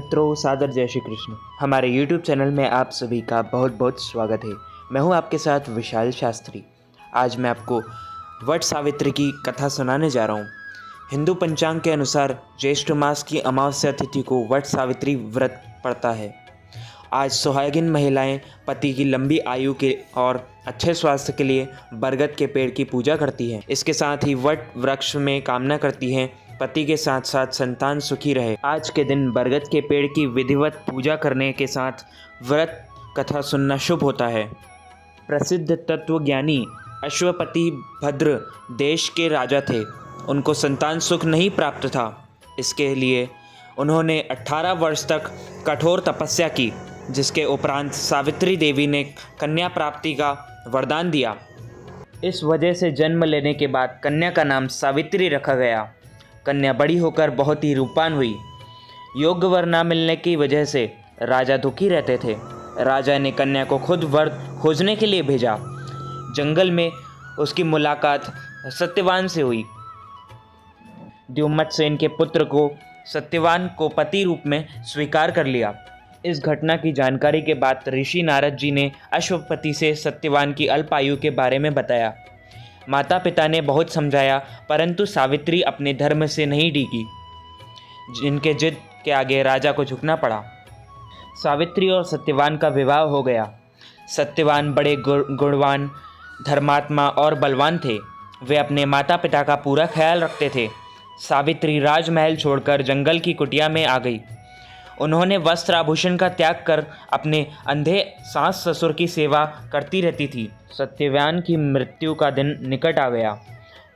मित्रों, सादर जय श्री कृष्ण। हमारे YouTube चैनल में आप सभी का बहुत बहुत स्वागत है। मैं हूं आपके साथ विशाल शास्त्री। आज मैं आपको वट सावित्री की कथा सुनाने जा रहा हूं। हिंदू पंचांग के अनुसार ज्येष्ठ मास की अमावस्या तिथि को वट सावित्री व्रत पड़ता है। आज सुहागिन महिलाएं पति की लंबी आयु के और अच्छे स्वास्थ्य के लिए बरगद के पेड़ की पूजा करती हैं। इसके साथ ही वट वृक्ष में कामना करती हैं पति के साथ साथ संतान सुखी रहे। आज के दिन बरगद के पेड़ की विधिवत पूजा करने के साथ व्रत कथा सुनना शुभ होता है। प्रसिद्ध तत्वज्ञानी अश्वपति भद्र देश के राजा थे। उनको संतान सुख नहीं प्राप्त था। इसके लिए उन्होंने 18 वर्ष तक कठोर तपस्या की, जिसके उपरांत सावित्री देवी ने कन्या प्राप्ति का वरदान दिया। इस वजह से जन्म लेने के बाद कन्या का नाम सावित्री रखा गया। कन्या बड़ी होकर बहुत ही रूपवान हुई। योग्य वर न मिलने की वजह से राजा दुखी रहते थे। राजा ने कन्या को खुद वर खोजने के लिए भेजा। जंगल में उसकी मुलाकात सत्यवान से हुई। द्युमत्सेन के पुत्र को सत्यवान को पति रूप में स्वीकार कर लिया। इस घटना की जानकारी के बाद ऋषि नारद जी ने अश्वपति से सत्यवान की अल्पायु के बारे में बताया। माता पिता ने बहुत समझाया, परंतु सावित्री अपने धर्म से नहीं डिगी, जिनके जिद के आगे राजा को झुकना पड़ा। सावित्री और सत्यवान का विवाह हो गया। सत्यवान बड़े गुणवान, धर्मात्मा और बलवान थे। वे अपने माता पिता का पूरा ख्याल रखते थे। सावित्री राजमहल छोड़कर जंगल की कुटिया में आ गई। उन्होंने वस्त्र आभूषण का त्याग कर अपने अंधे सास ससुर की सेवा करती रहती थी। सत्यवान की मृत्यु का दिन निकट आ गया।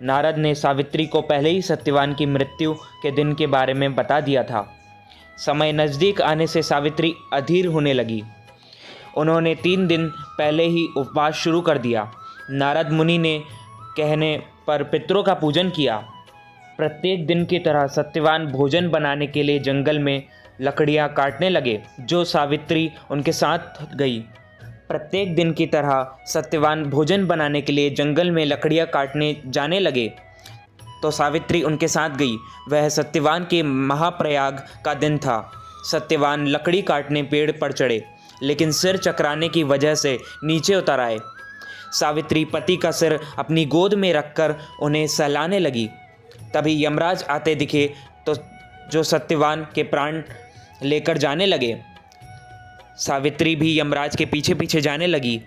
नारद ने सावित्री को पहले ही सत्यवान की मृत्यु के दिन के बारे में बता दिया था। समय नज़दीक आने से सावित्री अधीर होने लगी। उन्होंने 3 दिन पहले ही उपवास शुरू कर दिया। नारद मुनि ने कहने पर पितरों का पूजन किया। प्रत्येक दिन की तरह सत्यवान भोजन बनाने के लिए जंगल में लकड़ियाँ काटने लगे, जो सावित्री उनके साथ गई। प्रत्येक दिन की तरह सत्यवान भोजन बनाने के लिए जंगल में लकड़ियाँ काटने जाने लगे, तो सावित्री उनके साथ गई। वह सत्यवान के महाप्रयाग का दिन था। सत्यवान लकड़ी काटने पेड़ पर चढ़े, लेकिन सिर चकराने की वजह से नीचे उतर आए। सावित्री पति का सिर अपनी गोद में रखकर उन्हें सहलाने लगी। तभी यमराज आते दिखे तो जो सत्यवान के प्राण लेकर जाने लगे। सावित्री भी यमराज के पीछे पीछे जाने लगी।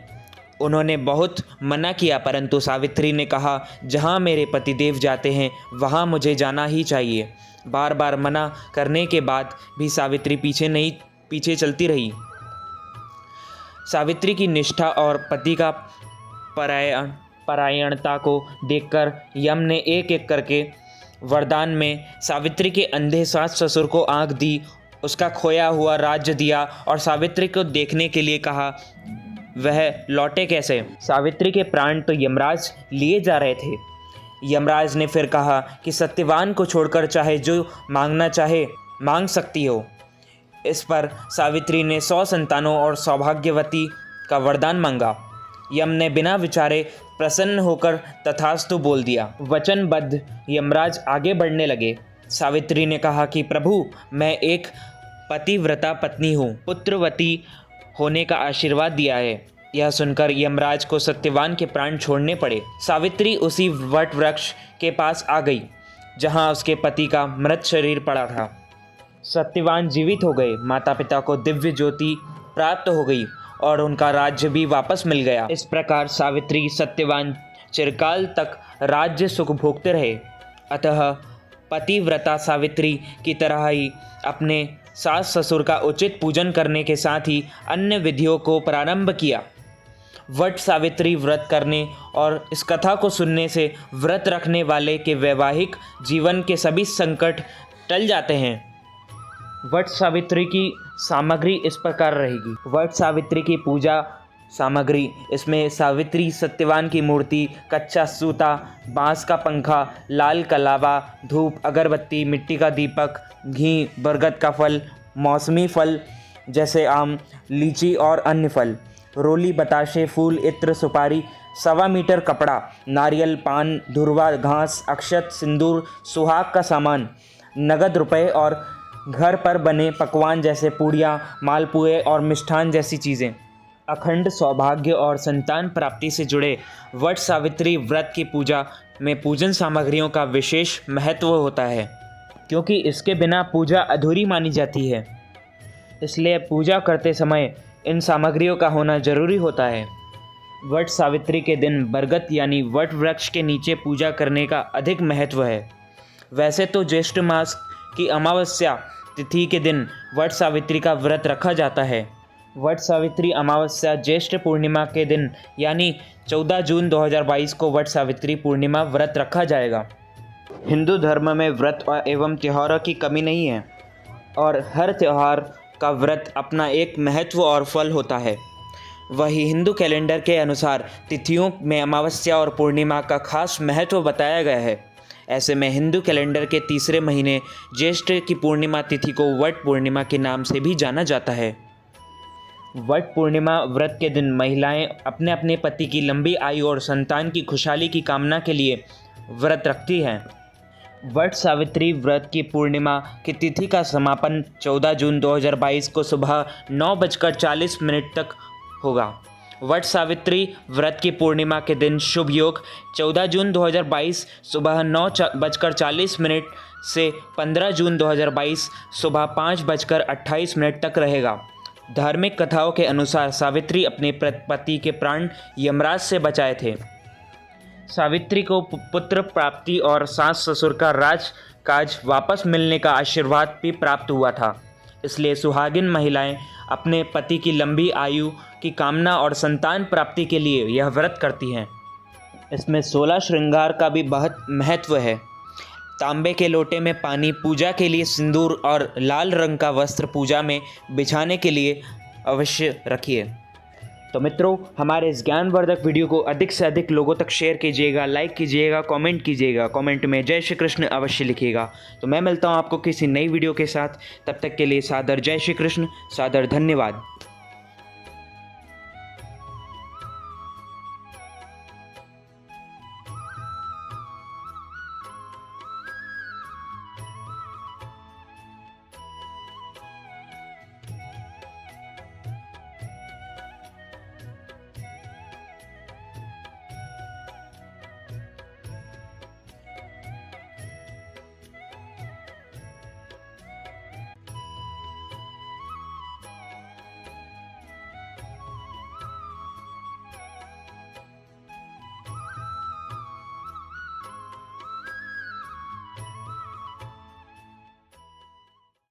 उन्होंने बहुत मना किया, परंतु सावित्री ने कहा, जहाँ मेरे पतिदेव जाते हैं वहाँ मुझे जाना ही चाहिए। बार बार मना करने के बाद भी सावित्री पीछे चलती रही। सावित्री की निष्ठा और पति का परायणता को देखकर यम ने एक एक करके वरदान में सावित्री के अंधे सास ससुर को आँख दी, उसका खोया हुआ राज्य दिया और सावित्री को देखने के लिए कहा। वह लौटे कैसे? सावित्री के प्राण तो यमराज लिए जा रहे थे। यमराज ने फिर कहा कि सत्यवान को छोड़कर चाहे जो मांगना चाहे मांग सकती हो। इस पर सावित्री ने 100 संतानों और सौभाग्यवती का वरदान मांगा। यम ने बिना विचारे प्रसन्न होकर तथास्तु बोल दिया। वचनबद्ध यमराज आगे बढ़ने लगे। सावित्री ने कहा कि प्रभु, मैं एक पतिव्रता पत्नी हूँ, पुत्रवती होने का आशीर्वाद दिया है। यह सुनकर यमराज को सत्यवान के प्राण छोड़ने पड़े। सावित्री उसी वट वृक्ष के पास आ गई जहाँ उसके पति का मृत शरीर पड़ा था। सत्यवान जीवित हो गए। माता पिता को दिव्य ज्योति प्राप्त हो गई और उनका राज्य भी वापस मिल गया। इस प्रकार सावित्री सत्यवान चिरकाल तक राज्य सुख भोगते रहे। अतः पतिव्रता सावित्री की तरह ही अपने सास ससुर का उचित पूजन करने के साथ ही अन्य विधियों को प्रारंभ किया। वट सावित्री व्रत करने और इस कथा को सुनने से व्रत रखने वाले के वैवाहिक जीवन के सभी संकट टल जाते हैं। वट सावित्री की सामग्री इस प्रकार रहेगी। वट सावित्री की पूजा सामग्री, इसमें सावित्री सत्यवान की मूर्ति, कच्चा सूता, बांस का पंखा, लाल कलावा, धूप, अगरबत्ती, मिट्टी का दीपक, घी, बरगद का फल, मौसमी फल जैसे आम, लीची और अन्य फल, रोली, बताशे, फूल, इत्र, सुपारी, 1.25 मीटर कपड़ा, नारियल, पान, धुरवा, घास, अक्षत, सिंदूर, सुहाग का सामान, नगद रुपए और घर पर बने पकवान जैसे पूड़ियाँ, मालपुए और मिष्ठान जैसी चीज़ें। अखंड सौभाग्य और संतान प्राप्ति से जुड़े वट सावित्री व्रत की पूजा में पूजन सामग्रियों का विशेष महत्व होता है, क्योंकि इसके बिना पूजा अधूरी मानी जाती है। इसलिए पूजा करते समय इन सामग्रियों का होना जरूरी होता है। वट सावित्री के दिन बरगद यानी वट वृक्ष के नीचे पूजा करने का अधिक महत्व है। वैसे तो ज्येष्ठ मास की अमावस्या तिथि के दिन वट सावित्री का व्रत रखा जाता है। वट सावित्री अमावस्या ज्येष्ठ पूर्णिमा के दिन यानी 14 जून 2022 को वट सावित्री पूर्णिमा व्रत रखा जाएगा। हिंदू धर्म में व्रत एवं त्योहारों की कमी नहीं है और हर त्यौहार का व्रत अपना एक महत्व और फल होता है। वही हिंदू कैलेंडर के अनुसार तिथियों में अमावस्या और पूर्णिमा का खास महत्व बताया गया है। ऐसे में हिंदू कैलेंडर के तीसरे महीने ज्येष्ठ की पूर्णिमा तिथि को वट पूर्णिमा के नाम से भी जाना जाता है। वट पूर्णिमा व्रत के दिन महिलाएं अपने अपने पति की लंबी आयु और संतान की खुशहाली की कामना के लिए व्रत रखती हैं। वट सावित्री व्रत की पूर्णिमा की तिथि का समापन 14 जून 2022 को सुबह 9:40 तक होगा। वट सावित्री व्रत की पूर्णिमा के दिन शुभ योग 14 जून 2022 सुबह 9:40 से 15 जून 2022 सुबह 5:28 तक रहेगा। धार्मिक कथाओं के अनुसार सावित्री अपने पति के प्राण यमराज से बचाए थे। सावित्री को पुत्र प्राप्ति और सास ससुर का राजकाज वापस मिलने का आशीर्वाद भी प्राप्त हुआ था। इसलिए सुहागिन महिलाएं अपने पति की लंबी आयु की कामना और संतान प्राप्ति के लिए यह व्रत करती हैं। इसमें 16 श्रृंगार का भी बहुत महत्व है। तांबे के लोटे में पानी, पूजा के लिए सिंदूर और लाल रंग का वस्त्र पूजा में बिछाने के लिए अवश्य रखिए। तो मित्रों, हमारे इस ज्ञानवर्धक वीडियो को अधिक से अधिक लोगों तक शेयर कीजिएगा, लाइक कीजिएगा, कमेंट कीजिएगा। कमेंट में जय श्री कृष्ण अवश्य लिखिएगा। तो मैं मिलता हूं आपको किसी नई वीडियो के साथ। तब तक के लिए सादर जय श्री कृष्ण, सादर धन्यवाद।